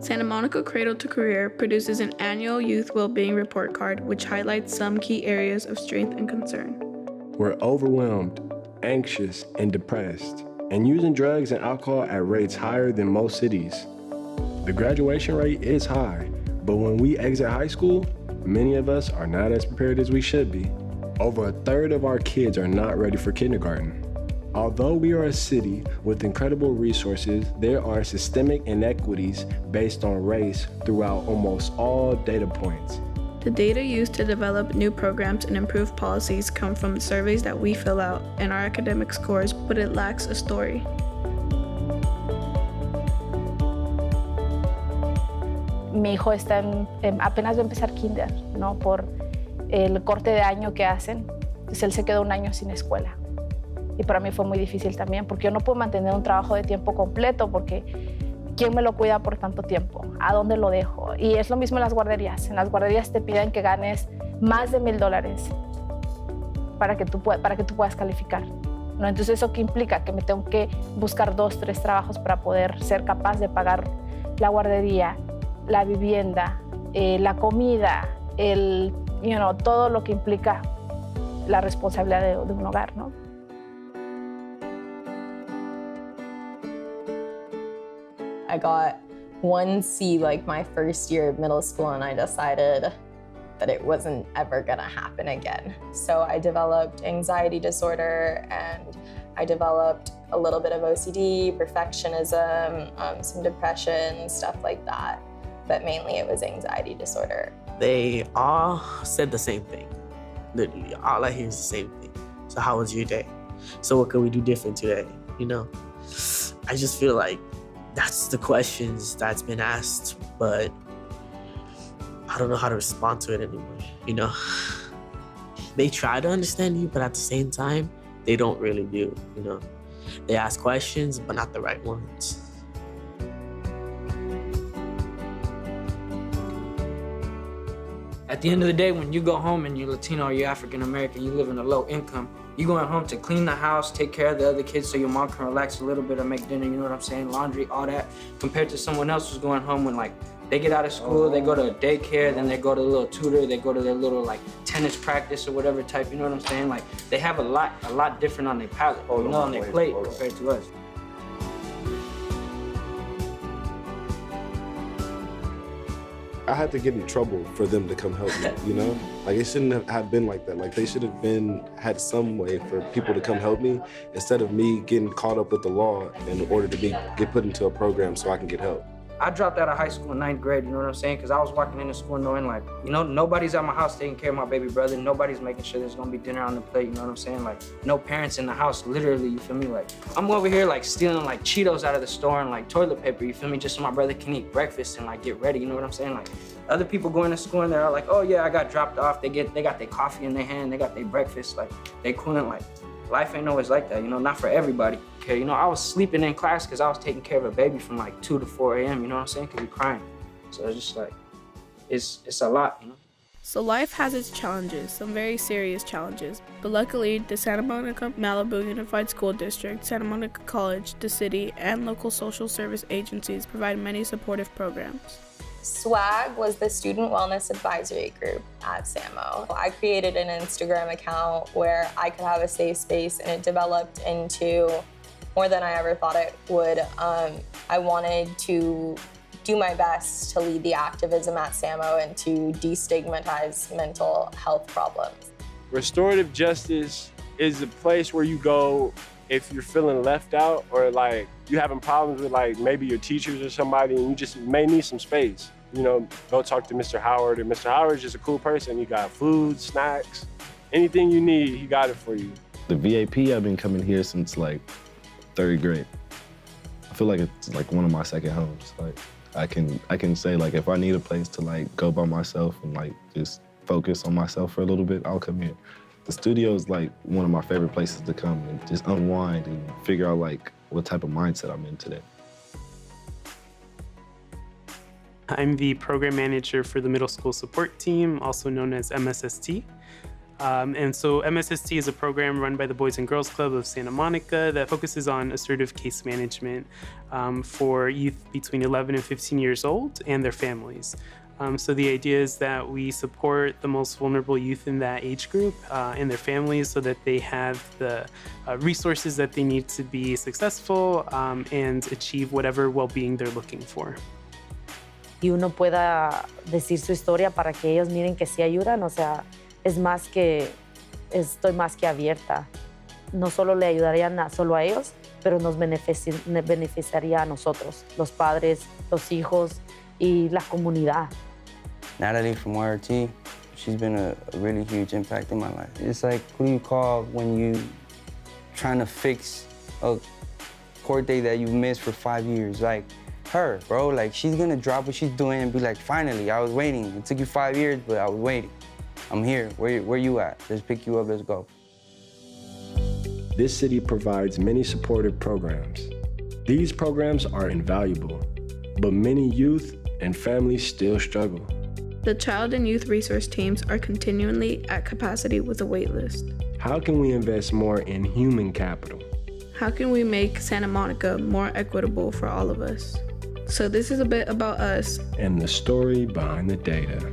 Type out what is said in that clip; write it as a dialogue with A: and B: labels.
A: Santa Monica Cradle to Career produces an annual Youth Wellbeing Report Card which highlights some key areas of strength and concern.
B: We're overwhelmed, anxious, and depressed, and using drugs and alcohol at rates higher than most cities. The graduation rate is high, but when we exit high school, many of us are not as prepared as we should be. Over a third of our kids are not ready for kindergarten. Although we are a city with incredible resources, there are systemic inequities based on race throughout almost all data points.
A: The data used to develop new programs and improve policies come from the surveys that we fill out and our academic scores, but it lacks a story.
C: Mi hijo está apenas va a empezar kinder, ¿no? Por el corte de año que hacen. Entonces él se quedó un año sin escuela. Y para mí fue muy difícil también, porque yo no puedo mantener un trabajo de tiempo completo, porque ¿quién me lo cuida por tanto tiempo? ¿A dónde lo dejo? Y es lo mismo en las guarderías. En las guarderías te piden que ganes más de $1,000 para que tú puedas calificar, ¿no? Entonces, ¿eso qué implica? Que me tengo que buscar 2, 3 trabajos para poder ser capaz de pagar la guardería, la vivienda, la comida, todo lo que implica la responsabilidad de un hogar, ¿no?
D: I got 1C like my first year of middle school, and I decided that it wasn't ever gonna happen again. So I developed anxiety disorder, and I developed a little bit of OCD, perfectionism, some depression, stuff like that. But mainly it was anxiety disorder.
E: They all said the same thing. Literally, all I hear is the same thing. So how was your day? So what could we do different today? I just feel like that's the questions that's been asked, but I don't know how to respond to it anymore, They try to understand you, but at the same time, they don't really do, They ask questions, but not the right ones.
F: At the end of the day, when you go home and you're Latino or you're African American, you live in a low income, you're going home to clean the house, take care of the other kids so your mom can relax a little bit or make dinner, you know what I'm saying, laundry, all that, compared to someone else who's going home when they get out of school, they go to daycare, then they go to a little tutor, they go to their little tennis practice or whatever type, you know what I'm saying? They have a lot different on their palate, on their plate compared to us.
G: I had to get in trouble for them to come help me, It shouldn't have been like that. They should have had some way for people to come help me instead of me getting caught up with the law in order to get put into a program so I can get help.
F: I dropped out of high school in 9th grade, you know what I'm saying? Because I was walking into school knowing nobody's at my house taking care of my baby brother. Nobody's making sure there's gonna be dinner on the plate, you know what I'm saying? No parents in the house, literally, you feel me? I'm over here stealing Cheetos out of the store and toilet paper, you feel me? Just so my brother can eat breakfast and get ready, you know what I'm saying? Other people going to school and they're like, oh yeah, I got dropped off. They got their coffee in their hand, they got their breakfast, they couldn't life ain't always like that, not for everybody. Okay, I was sleeping in class because I was taking care of a baby from 2 to 4 a.m., you know what I'm saying? Because he's crying. So it's just it's a lot,
A: So life has its challenges, some very serious challenges. But luckily, the Santa Monica Malibu Unified School District, Santa Monica College, the city, and local social service agencies provide many supportive programs.
D: SWAG was the Student Wellness Advisory Group at SAMO. I created an Instagram account where I could have a safe space, and it developed into more than I ever thought it would. I wanted to do my best to lead the activism at SAMO and to destigmatize mental health problems.
B: Restorative justice is a place where you go if you're feeling left out or you having problems with maybe your teachers or somebody and you just may need some space. Go talk to Mr. Howard, and Mr. Howard's just a cool person. He got food, snacks, anything you need, he got it for you.
H: The VAP, I've been coming here since 3rd grade. I feel like it's one of my second homes. I can say if I need a place to go by myself and just focus on myself for a little bit, I'll come here. The studio is one of my favorite places to come and just unwind and figure out what type of mindset I'm in today.
I: I'm the program manager for the middle school support team, also known as MSST. And so MSST is a program run by the Boys and Girls Club of Santa Monica that focuses on assertive case management for youth between 11 and 15 years old and their families. So the idea is that we support the most vulnerable youth in that age group and their families so that they have the resources that they need to be successful and achieve whatever well-being they're looking for.
J: Y uno pueda decir su historia para que ellos miren que sí ayudan, o sea, estoy más que abierta. No solo le ayudaría solo a ellos, pero nos beneficiaría a nosotros, los padres, los hijos y la comunidad.
K: Natalie from YRT, she's been a really huge impact in my life. It's like, who do you call when you trying to fix a court date that you missed for 5 years? Like, her, bro. Like, she's gonna drop what she's doing and be like, finally, I was waiting. It took you 5 years, but I was waiting. I'm here. Where you at? Let's pick you up, let's go.
B: This city provides many supportive programs. These programs are invaluable, but many youth and families still struggle.
A: The child and youth resource teams are continually at capacity with a wait list.
B: How can we invest more in human capital?
A: How can we make Santa Monica more equitable for all of us? So this is a bit about us
B: and the story behind the data.